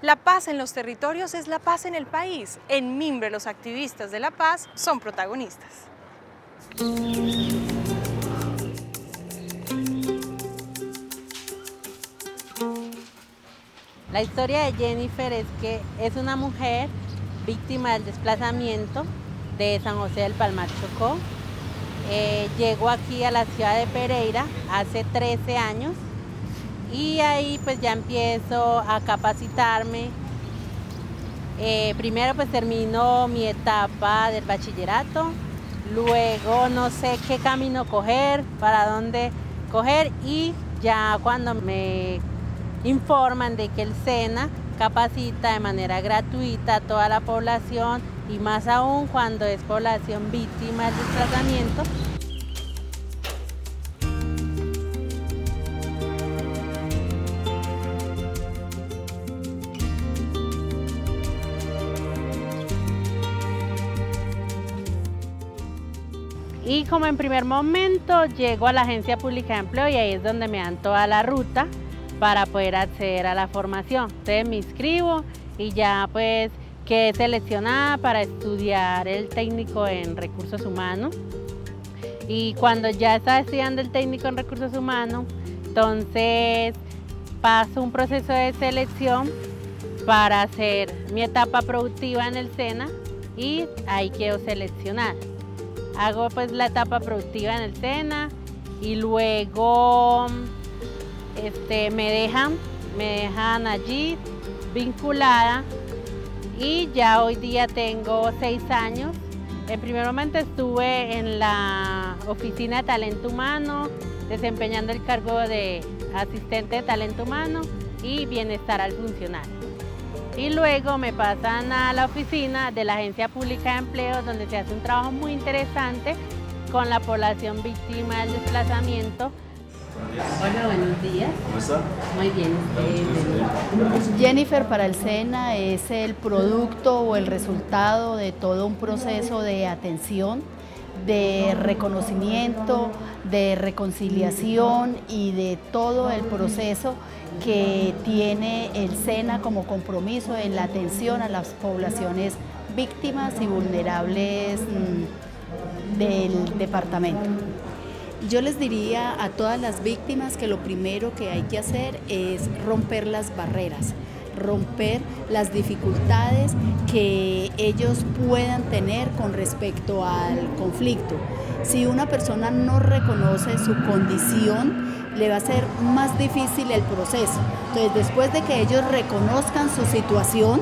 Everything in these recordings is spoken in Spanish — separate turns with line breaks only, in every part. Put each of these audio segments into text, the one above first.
La paz en los territorios es la paz en el país. En Mimbre, los activistas de la paz son protagonistas.
La historia de Jennifer es que es una mujer víctima del desplazamiento de San José del Palmar, Chocó. Llegó aquí a la ciudad de Pereira hace 13 años y ahí pues ya empiezo a capacitarme. Primero pues termino mi etapa del bachillerato, luego no sé qué camino coger, para dónde coger, y ya cuando me informan de que el SENA capacita de manera gratuita a toda la población, y más aún cuando es población víctima del desplazamiento. Y como en primer momento llego a la Agencia Pública de Empleo y ahí es donde me dan toda la ruta para poder acceder a la formación. Entonces me inscribo y ya pues quedé seleccionada para estudiar el técnico en recursos humanos. Y cuando ya estaba estudiando el técnico en recursos humanos, entonces paso un proceso de selección para hacer mi etapa productiva en el SENA y ahí quedo seleccionada. Hago pues la etapa productiva en el SENA y luego me dejan allí vinculada y ya hoy día tengo 6 años. En primer momento estuve en la oficina de talento humano, desempeñando el cargo de asistente de talento humano y bienestar al funcionario. Y luego me pasan a la oficina de la Agencia Pública de Empleo, donde se hace un trabajo muy interesante con la población víctima del desplazamiento. Hola, buenos días.
¿Cómo está?
Muy bien.
Jennifer para el SENA es el producto o el resultado de todo un proceso de atención, de reconocimiento, de reconciliación y de todo el proceso que tiene el SENA como compromiso en la atención a las poblaciones víctimas y vulnerables del departamento. Yo les diría a todas las víctimas que lo primero que hay que hacer es romper las barreras, romper las dificultades que ellos puedan tener con respecto al conflicto. Si una persona no reconoce su condición, le va a ser más difícil el proceso. Entonces, después de que ellos reconozcan su situación,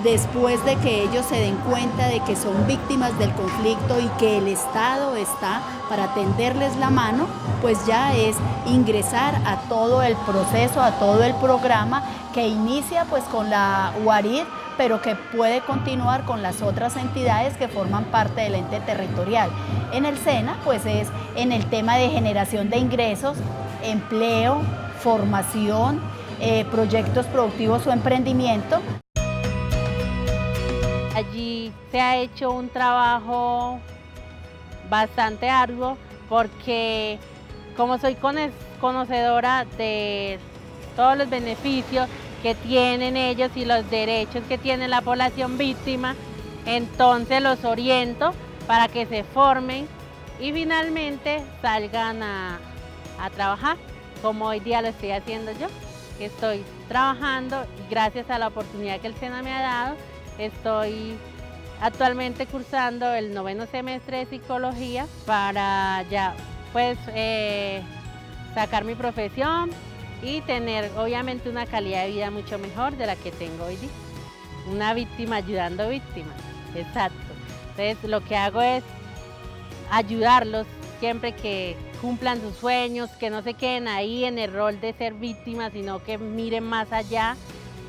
después de que ellos se den cuenta de que son víctimas del conflicto y que el Estado está para tenderles la mano, pues ya es ingresar a todo el proceso, a todo el programa que inicia pues con la UARID, pero que puede continuar con las otras entidades que forman parte del ente territorial. En el SENA pues es en el tema de generación de ingresos, empleo, formación, proyectos productivos o emprendimiento.
Allí se ha hecho un trabajo bastante arduo porque como soy conocedora de todos los beneficios que tienen ellos y los derechos que tiene la población víctima, entonces los oriento para que se formen y finalmente salgan a trabajar, como hoy día lo estoy haciendo yo, que estoy trabajando y gracias a la oportunidad que el SENA me ha dado, estoy actualmente cursando el 9º semestre de psicología para ya pues sacar mi profesión y tener obviamente una calidad de vida mucho mejor de la que tengo hoy día. Una víctima ayudando víctimas, exacto. Entonces lo que hago es ayudarlos siempre que cumplan sus sueños, que no se queden ahí en el rol de ser víctimas, sino que miren más allá,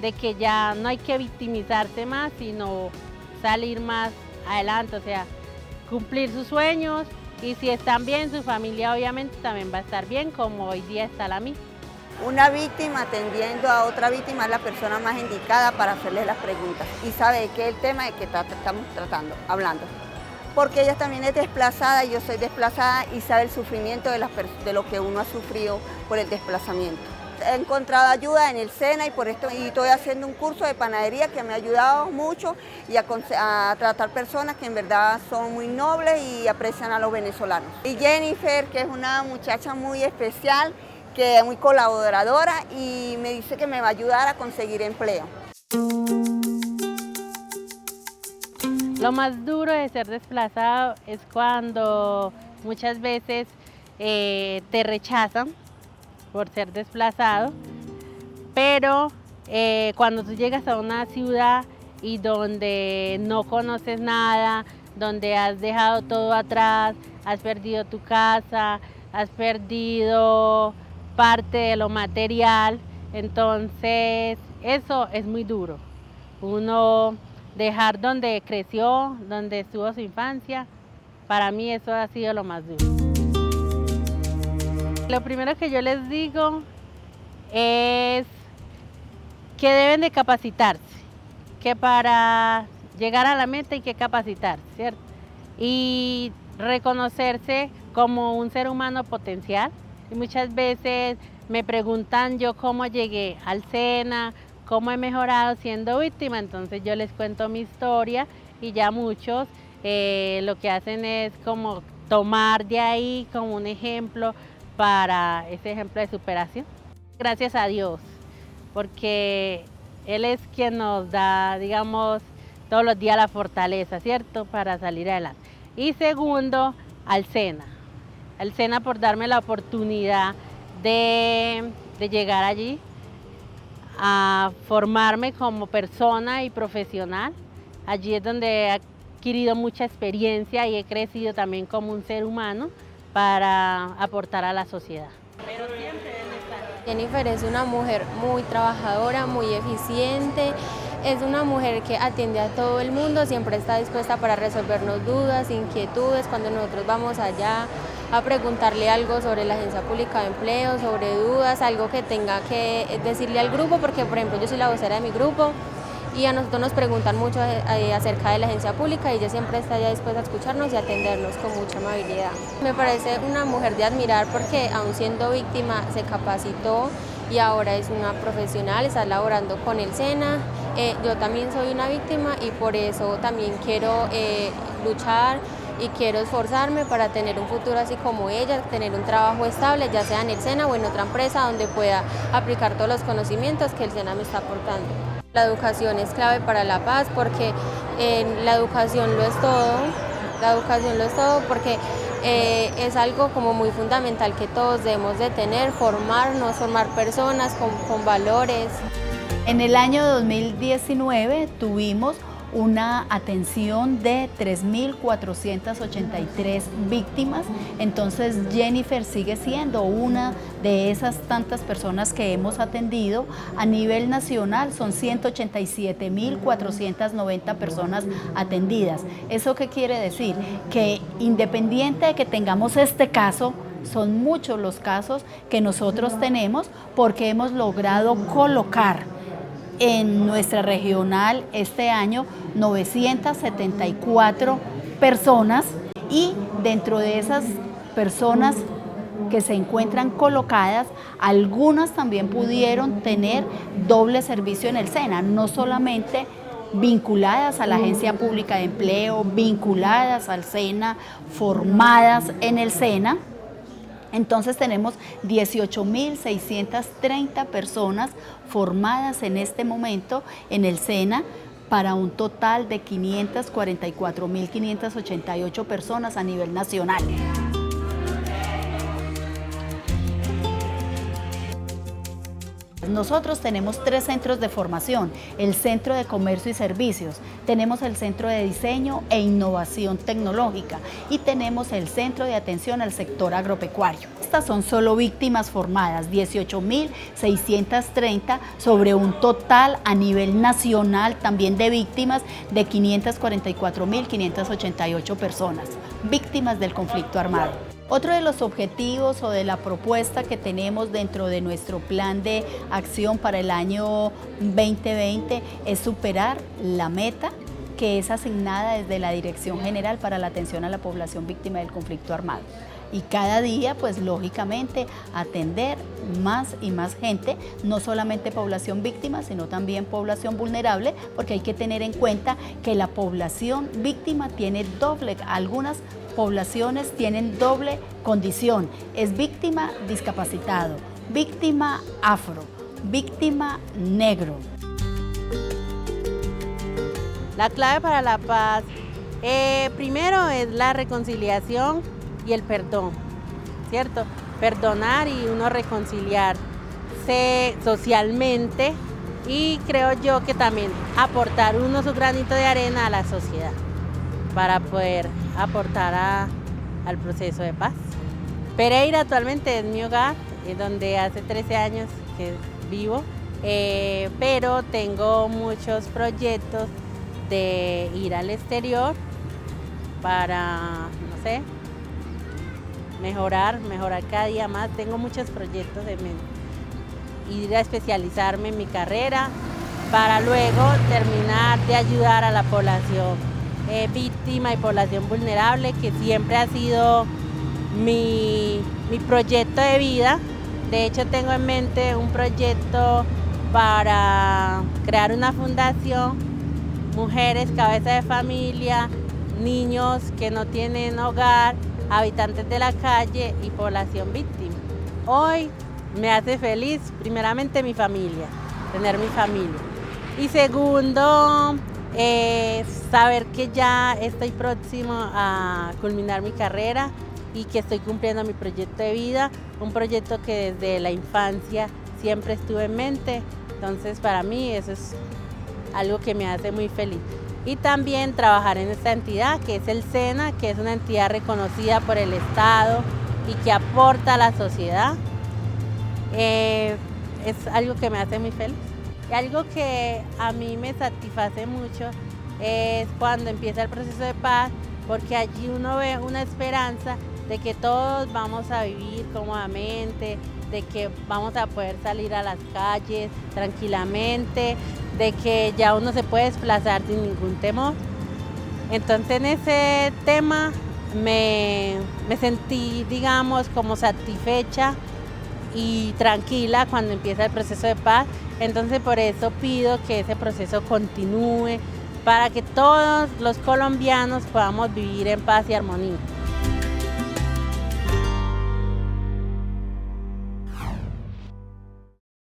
de que ya no hay que victimizarse más, sino salir más adelante, o sea, cumplir sus sueños y si están bien, su familia obviamente también va a estar bien, como hoy día está la mía.
Una víctima atendiendo a otra víctima es la persona más indicada para hacerle las preguntas y sabe qué es el tema de que estamos hablando. Porque ella también es desplazada y yo soy desplazada y sabe el sufrimiento de lo que uno ha sufrido por el desplazamiento. he encontrado ayuda en el SENA y por esto y estoy haciendo un curso de panadería que me ha ayudado mucho y a tratar personas que en verdad son muy nobles y aprecian a los venezolanos. Y Jennifer, que es una muchacha muy especial, que es muy colaboradora y me dice que me va a ayudar a conseguir empleo.
Lo más duro de ser desplazado es cuando muchas veces te rechazan por ser desplazado, pero cuando tú llegas a una ciudad y donde no conoces nada, donde has dejado todo atrás, has perdido tu casa, has perdido parte de lo material, entonces eso es muy duro. Uno dejar donde creció, donde estuvo su infancia, para mí eso ha sido lo más duro. Lo primero que yo les digo es que deben de capacitarse, que para llegar a la meta hay que capacitarse, ¿cierto? Y reconocerse como un ser humano potencial. Y muchas veces me preguntan yo cómo llegué al SENA, cómo he mejorado siendo víctima, entonces yo les cuento mi historia y ya muchos lo que hacen es como tomar de ahí como un ejemplo para ese ejemplo de superación. Gracias a Dios, porque Él es quien nos da, digamos, todos los días la fortaleza, ¿cierto?, para salir adelante. Y segundo, al SENA por darme la oportunidad de llegar allí, a formarme como persona y profesional. Allí es donde he adquirido mucha experiencia y he crecido también como un ser humano para aportar a la sociedad. Pero siempre deben estar.
Jennifer es una mujer muy trabajadora, muy eficiente, es una mujer que atiende a todo el mundo, siempre está dispuesta para resolvernos dudas, inquietudes, cuando nosotros vamos allá a preguntarle algo sobre la Agencia Pública de Empleo, sobre dudas, algo que tenga que decirle al grupo, porque por ejemplo yo soy la vocera de mi grupo y a nosotros nos preguntan mucho acerca de la agencia pública y ella siempre está ya dispuesta a escucharnos y atendernos con mucha amabilidad. Me parece una mujer de admirar porque aún siendo víctima se capacitó y ahora es una profesional, está laborando con el SENA. Yo también soy una víctima y por eso también quiero luchar y quiero esforzarme para tener un futuro así como ella, tener un trabajo estable, ya sea en el SENA o en otra empresa donde pueda aplicar todos los conocimientos que el SENA me está aportando. La educación es clave para la paz porque la educación lo es todo, porque es algo como muy fundamental que todos debemos de tener, formarnos, formar personas con valores.
En el año 2019 tuvimos una atención de 3.483 víctimas, entonces Jennifer sigue siendo una de esas tantas personas que hemos atendido. A nivel nacional son 187.490 personas atendidas. ¿Eso qué quiere decir? Que independiente de que tengamos este caso, son muchos los casos que nosotros tenemos porque hemos logrado colocar en nuestra regional este año 974 personas y dentro de esas personas que se encuentran colocadas, algunas también pudieron tener doble servicio en el SENA, no solamente vinculadas a la Agencia Pública de Empleo, vinculadas al SENA, formadas en el SENA. Entonces tenemos 18.630 personas formadas en este momento en el SENA para un total de 544.588 personas a nivel nacional. Nosotros tenemos 3 centros de formación, el Centro de Comercio y Servicios, tenemos el Centro de Diseño e Innovación Tecnológica y tenemos el Centro de Atención al Sector Agropecuario. Estas son solo víctimas formadas, 18.630 sobre un total a nivel nacional también de víctimas de 544.588 personas, víctimas del conflicto armado. Otro de los objetivos o de la propuesta que tenemos dentro de nuestro plan de acción para el año 2020 es superar la meta que es asignada desde la Dirección General para la Atención a la Población Víctima del Conflicto Armado. y cada día pues lógicamente atender más y más gente, no solamente población víctima, sino también población vulnerable, porque hay que tener en cuenta que la población víctima tiene doble, algunas poblaciones tienen doble condición, es víctima discapacitado, víctima afro, víctima negro.
La clave para la paz, primero es la reconciliación y el perdón, ¿cierto? Perdonar y uno reconciliarse socialmente y creo yo que también aportar uno su granito de arena a la sociedad para poder aportar al proceso de paz. Pereira actualmente es mi hogar, es donde hace 13 años que vivo, pero tengo muchos proyectos de ir al exterior para, no sé, mejorar cada día más. Tengo muchos proyectos de ir a especializarme en mi carrera para luego terminar de ayudar a la población víctima y población vulnerable, que siempre ha sido mi proyecto de vida. De hecho, tengo en mente un proyecto para crear una fundación, mujeres, cabeza de familia, niños que no tienen hogar, habitantes de la calle y población víctima. Hoy me hace feliz, primeramente, mi familia, tener mi familia. Y segundo, saber que ya estoy próximo a culminar mi carrera y que estoy cumpliendo mi proyecto de vida, un proyecto que desde la infancia siempre estuve en mente. Entonces, para mí eso es algo que me hace muy feliz. Y también trabajar en esta entidad que es el SENA, que es una entidad reconocida por el Estado y que aporta a la sociedad. Es algo que me hace muy feliz. Y algo que a mí me satisface mucho es cuando empieza el proceso de paz, porque allí uno ve una esperanza de que todos vamos a vivir cómodamente, de que vamos a poder salir a las calles tranquilamente, de que ya uno se puede desplazar sin ningún temor. Entonces en ese tema me sentí, digamos, como satisfecha y tranquila cuando empieza el proceso de paz. Entonces por eso pido que ese proceso continúe para que todos los colombianos podamos vivir en paz y armonía.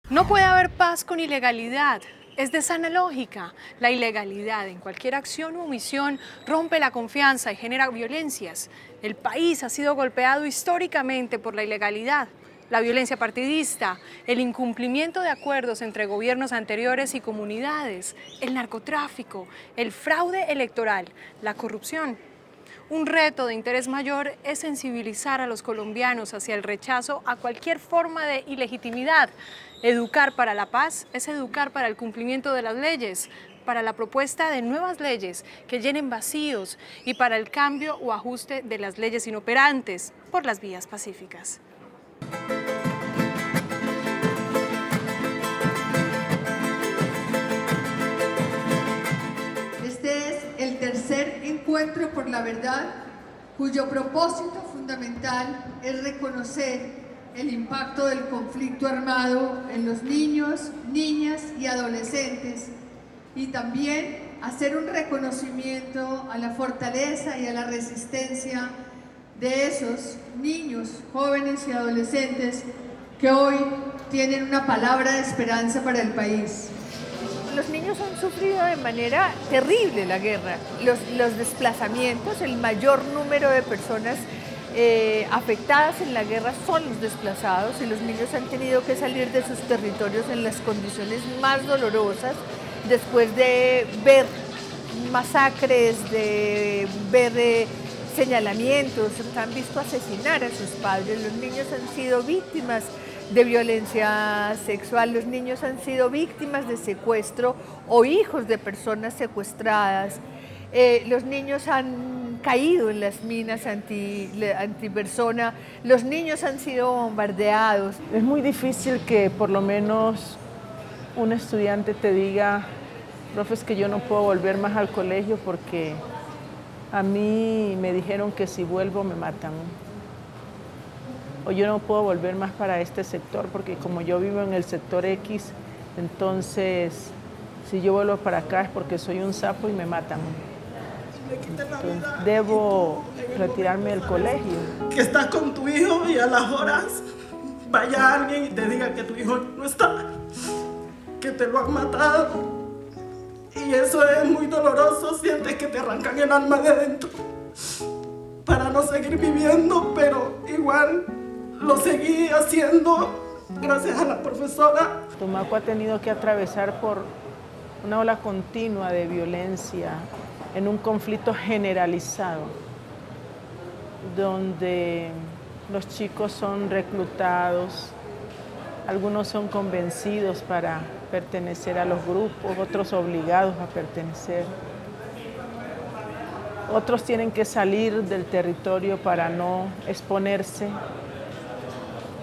No puede haber paz con ilegalidad. Es de sana lógica. La ilegalidad en cualquier acción u omisión rompe la confianza y genera violencias. El país ha sido golpeado históricamente por la ilegalidad, la violencia partidista, el incumplimiento de acuerdos entre gobiernos anteriores y comunidades, el narcotráfico, el fraude electoral, la corrupción. Un reto de interés mayor es sensibilizar a los colombianos hacia el rechazo a cualquier forma de ilegitimidad. Educar para la paz es educar para el cumplimiento de las leyes, para la propuesta de nuevas leyes que llenen vacíos y para el cambio o ajuste de las leyes inoperantes por las vías pacíficas.
Este es el tercer encuentro por la verdad, cuyo propósito fundamental es reconocer el impacto del conflicto armado en los niños, niñas y adolescentes y también hacer un reconocimiento a la fortaleza y a la resistencia de esos niños, jóvenes y adolescentes que hoy tienen una palabra de esperanza para el país.
Los niños han sufrido de manera terrible la guerra, los desplazamientos, el mayor número de personas afectadas en la guerra son los desplazados y los niños han tenido que salir de sus territorios en las condiciones más dolorosas después de ver masacres, de ver señalamientos, han visto asesinar a sus padres. Los niños han sido víctimas de violencia sexual, los niños han sido víctimas de secuestro o hijos de personas secuestradas. Los niños han caído en las minas antipersona, los niños han sido bombardeados.
Es muy difícil que por lo menos un estudiante te diga, profe, es que yo no puedo volver más al colegio porque a mí me dijeron que si vuelvo me matan. o yo no puedo volver más para este sector porque como yo vivo en el sector X, entonces si yo vuelvo para acá es porque soy un sapo y me matan. Entonces, debo retirarme del colegio.
Que estás con tu hijo y a las horas vaya alguien y te diga que tu hijo no está, que te lo han matado. Y eso es muy doloroso, sientes que te arrancan el alma de dentro para no seguir viviendo, pero igual lo seguí haciendo gracias a la profesora.
Tumaco ha tenido que atravesar por una ola continua de violencia en un conflicto generalizado, donde los chicos son reclutados, algunos son convencidos para pertenecer a los grupos, otros obligados a pertenecer. Otros tienen que salir del territorio para no exponerse,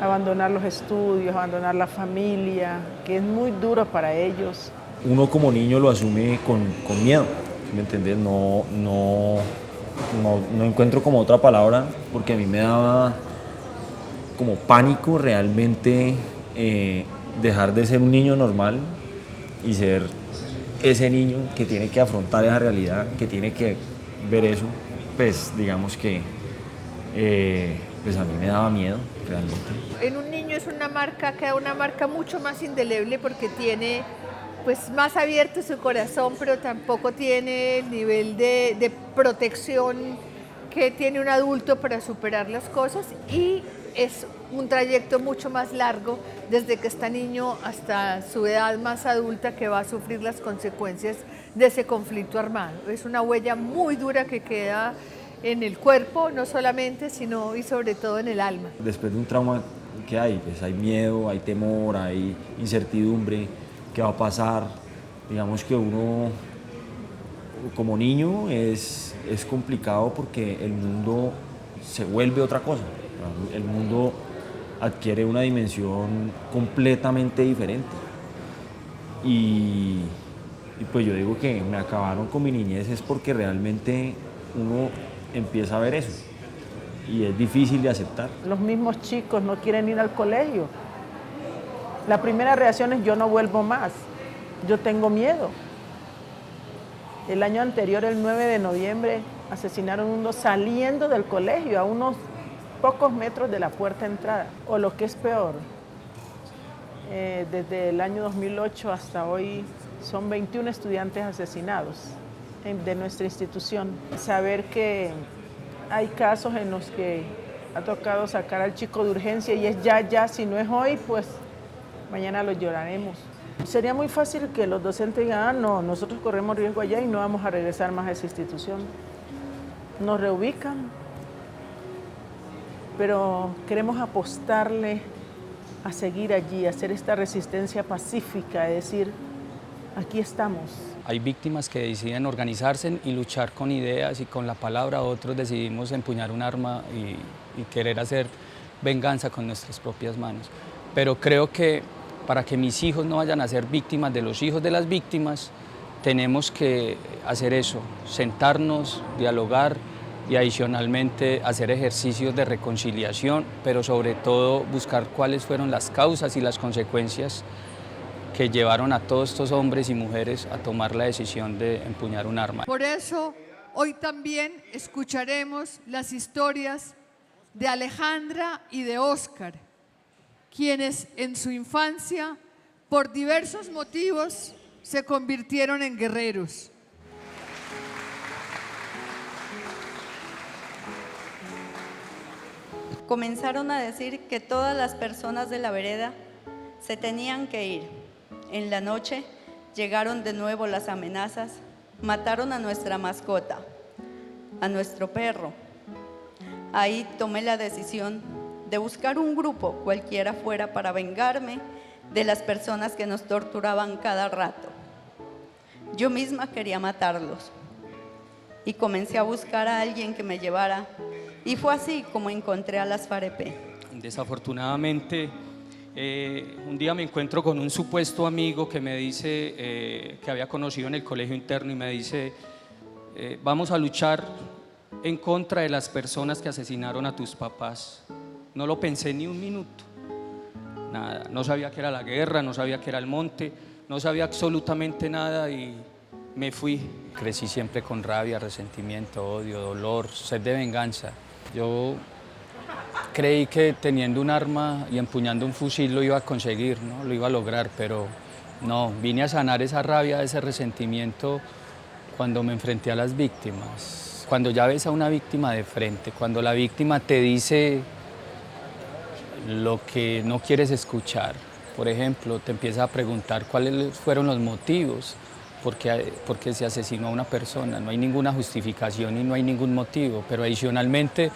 abandonar los estudios, abandonar la familia, que es muy duro para ellos.
Uno como niño lo asume con miedo, ¿me entiendes? No encuentro como otra palabra, porque a mí me daba como pánico realmente dejar de ser un niño normal y ser ese niño que tiene que afrontar esa realidad, que tiene que ver eso. Pues digamos que pues a mí me daba miedo realmente.
En un niño es una marca, queda una marca mucho más indeleble porque tiene pues más abierto su corazón, pero tampoco tiene el nivel de protección que tiene un adulto para superar las cosas, y es un trayecto mucho más largo desde que está niño hasta su edad más adulta, que va a sufrir las consecuencias de ese conflicto armado. Es una huella muy dura que queda en el cuerpo, no solamente, sino y sobre todo en el alma.
Después de un trauma, ¿qué hay? Pues hay miedo, hay temor, hay incertidumbre. ¿Qué va a pasar? Digamos que uno como niño es complicado porque el mundo se vuelve otra cosa. El mundo adquiere una dimensión completamente diferente. Y pues yo digo que me acabaron con mi niñez es porque realmente uno empieza a ver eso. Y es difícil de aceptar.
Los mismos chicos no quieren ir al colegio. La primera reacción es: yo no vuelvo más, yo tengo miedo. El año anterior, el 9 de noviembre, asesinaron a uno saliendo del colegio, a unos pocos metros de la puerta de entrada. O lo que es peor, desde el año 2008 hasta hoy son 21 estudiantes asesinados de nuestra institución. Saber que hay casos en los que ha tocado sacar al chico de urgencia y es ya, si no es hoy, pues mañana lo lloraremos. Sería muy fácil que los docentes digan: no, nosotros corremos riesgo allá y no vamos a regresar más a esa institución. Nos reubican, pero queremos apostarle a seguir allí, a hacer esta resistencia pacífica, de decir: aquí estamos.
Hay víctimas que deciden organizarse y luchar con ideas y con la palabra. Otros decidimos empuñar un arma y querer hacer venganza con nuestras propias manos. Pero creo que para que mis hijos no vayan a ser víctimas de los hijos de las víctimas, tenemos que hacer eso, sentarnos, dialogar y adicionalmente hacer ejercicios de reconciliación, pero sobre todo buscar cuáles fueron las causas y las consecuencias que llevaron a todos estos hombres y mujeres a tomar la decisión de empuñar un arma.
Por eso, hoy también escucharemos las historias de Alejandra y de Óscar, quienes en su infancia, por diversos motivos, se convirtieron en guerreros.
Comenzaron a decir que todas las personas de la vereda se tenían que ir. En la noche llegaron de nuevo las amenazas, mataron a nuestra mascota, a nuestro perro. Ahí tomé la decisión de buscar un grupo cualquiera fuera para vengarme de las personas que nos torturaban cada rato. Yo misma quería matarlos y comencé a buscar a alguien que me llevara, y fue así como encontré a las FAREP.
Desafortunadamente, un día me encuentro con un supuesto amigo que me dice, que había conocido en el colegio interno, y me dice: vamos a luchar en contra de las personas que asesinaron a tus papás. no lo pensé ni un minuto, nada, no sabía qué era la guerra, no sabía qué era el monte, no sabía absolutamente nada y me fui. Crecí siempre con rabia, resentimiento, odio, dolor, sed de venganza. Yo creí que teniendo un arma y empuñando un fusil lo iba a conseguir, ¿no? Lo iba a lograr, pero no, vine a sanar esa rabia, ese resentimiento cuando me enfrenté a las víctimas. Cuando ya ves a una víctima de frente, cuando la víctima te dice lo que no quieres escuchar. Por ejemplo, te empieza a preguntar cuáles fueron los motivos porque se asesinó a una persona. No hay ninguna justificación y no hay ningún motivo, pero adicionalmente,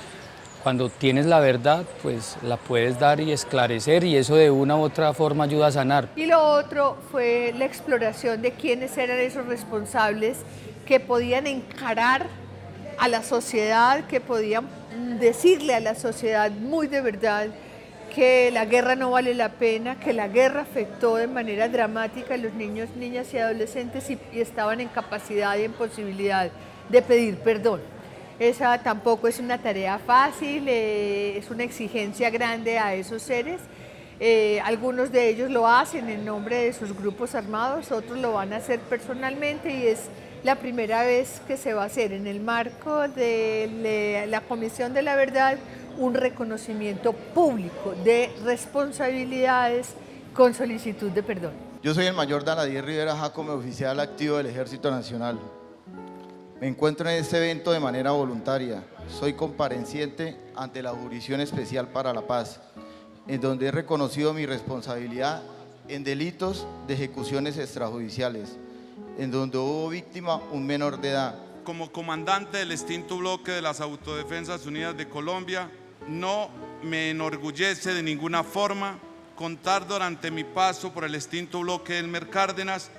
cuando tienes la verdad, pues la puedes dar y esclarecer y eso de una u otra forma ayuda a sanar.
Y lo otro fue la exploración de quiénes eran esos responsables que podían encarar a la sociedad, que podían decirle a la sociedad muy de verdad que la guerra no vale la pena, que la guerra afectó de manera dramática a los niños, niñas y adolescentes y estaban en capacidad y en posibilidad de pedir perdón. Esa tampoco es una tarea fácil, es una exigencia grande a esos seres. Algunos de ellos lo hacen en nombre de sus grupos armados, otros lo van a hacer personalmente y es la primera vez que se va a hacer en el marco de la Comisión de la Verdad un reconocimiento público de responsabilidades con solicitud de perdón.
Yo soy el mayor Daladier Rivera Jacome, oficial activo del Ejército Nacional. Me encuentro en este evento de manera voluntaria. Soy compareciente ante la Jurisdicción Especial para la Paz, en donde he reconocido mi responsabilidad en delitos de ejecuciones extrajudiciales, en donde hubo víctima un menor de edad.
Como comandante del extinto bloque de las Autodefensas Unidas de Colombia, no me enorgullece de ninguna forma contar durante mi paso por el extinto bloque Elmer Cárdenas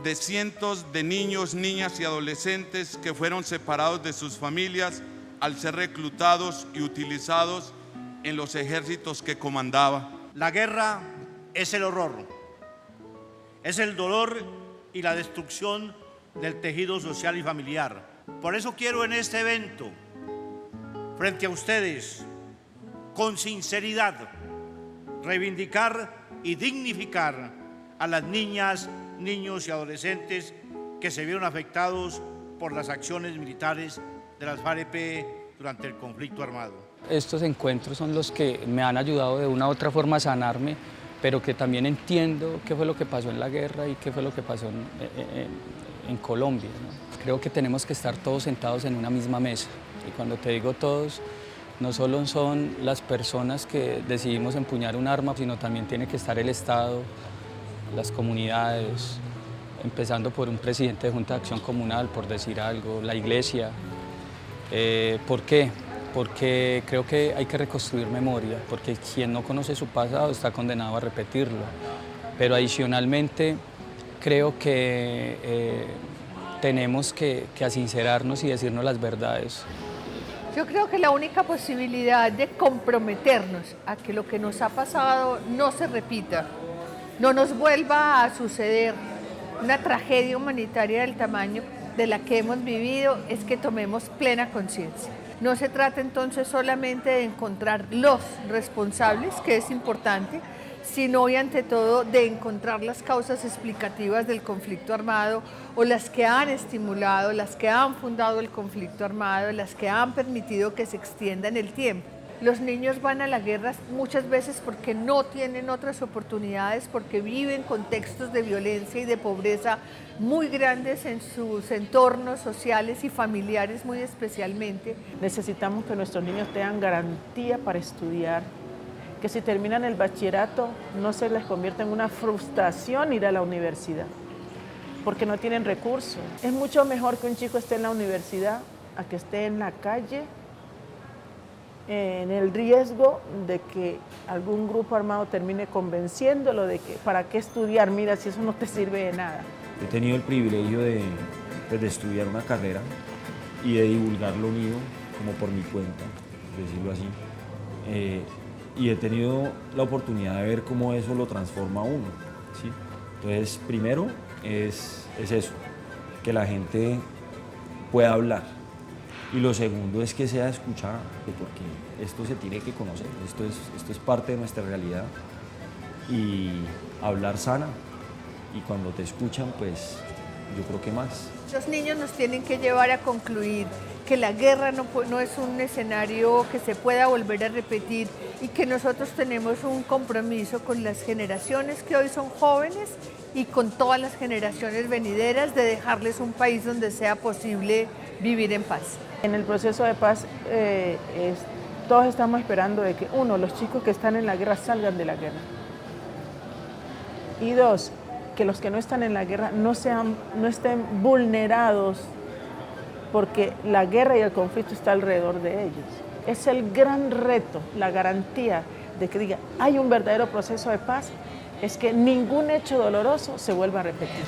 de cientos de niños, niñas y adolescentes que fueron separados de sus familias al ser reclutados y utilizados en los ejércitos que comandaba.
La guerra es el horror, es el dolor y la destrucción del tejido social y familiar. Por eso quiero en este evento, frente a ustedes, con sinceridad, reivindicar y dignificar a las niñas, niños y adolescentes que se vieron afectados por las acciones militares de las FARC-EP durante el conflicto armado.
Estos encuentros son los que me han ayudado de una u otra forma a sanarme, pero que también entiendo qué fue lo que pasó en la guerra y qué fue lo que pasó en Colombia, ¿no? Creo que tenemos que estar todos sentados en una misma mesa. Y cuando te digo todos, no solo son las personas que decidimos empuñar un arma, sino también tiene que estar el Estado, las comunidades, empezando por un presidente de Junta de Acción Comunal, por decir algo, la iglesia. ¿Por qué? Porque creo que hay que reconstruir memoria, porque quien no conoce su pasado está condenado a repetirlo. Pero adicionalmente creo que tenemos que sincerarnos y decirnos las verdades.
Yo creo que la única posibilidad de comprometernos a que lo que nos ha pasado no se repita, no nos vuelva a suceder una tragedia humanitaria del tamaño de la que hemos vivido, es que tomemos plena conciencia. No se trata entonces solamente de encontrar los responsables, que es importante, sino y ante todo de encontrar las causas explicativas del conflicto armado o las que han estimulado, las que han fundado el conflicto armado, las que han permitido que se extienda en el tiempo. Los niños van a la guerra muchas veces porque no tienen otras oportunidades, porque viven contextos de violencia y de pobreza muy grandes en sus entornos sociales y familiares muy especialmente.
Necesitamos que nuestros niños tengan garantía para estudiar, que si terminan el bachillerato no se les convierta en una frustración ir a la universidad, porque no tienen recursos. Es mucho mejor que un chico esté en la universidad a que esté en la calle, en el riesgo de que algún grupo armado termine convenciéndolo de que para qué estudiar, mira, si eso no te sirve de nada.
He tenido el privilegio de estudiar una carrera y de divulgar lo mío como por mi cuenta, decirlo así. Y he tenido la oportunidad de ver cómo eso lo transforma a uno, ¿sí? Entonces, primero es eso, que la gente pueda hablar, Y lo segundo es que sea escuchada, porque esto se tiene que conocer, esto es parte de nuestra realidad, y hablar sana, y cuando te escuchan, pues yo creo que más.
Los niños nos tienen que llevar a concluir que la guerra no es un escenario que se pueda volver a repetir y que nosotros tenemos un compromiso con las generaciones que hoy son jóvenes y con todas las generaciones venideras de dejarles un país donde sea posible vivir en paz.
En el proceso de paz todos estamos esperando de que, uno, los chicos que están en la guerra salgan de la guerra. Y dos, que los que no están en la guerra no estén vulnerados, porque la guerra y el conflicto está alrededor de ellos. Es el gran reto, la garantía de que diga, hay un verdadero proceso de paz, es que ningún hecho doloroso se vuelva a repetir.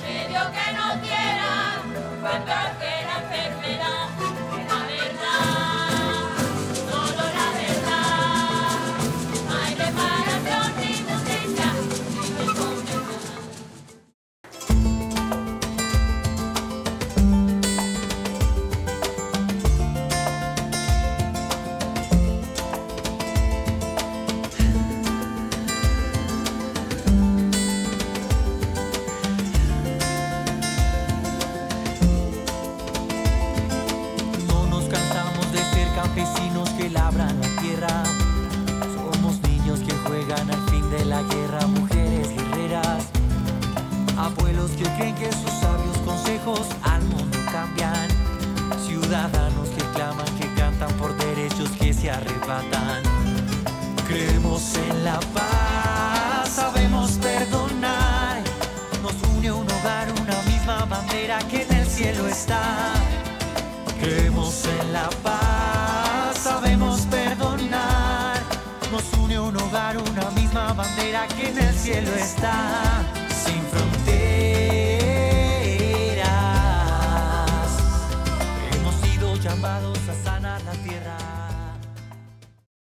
Campesinos que labran la tierra, somos niños que juegan al fin de la guerra, mujeres guerreras, abuelos que creen que sus sabios consejos al mundo cambian, ciudadanos que claman, que cantan por derechos que se arrebatan. Creemos en la paz, sabemos perdonar, nos une un hogar, una misma bandera que en el cielo está. Creemos en la paz, sabemos perdonar, nos une un hogar, una misma bandera que en el cielo está.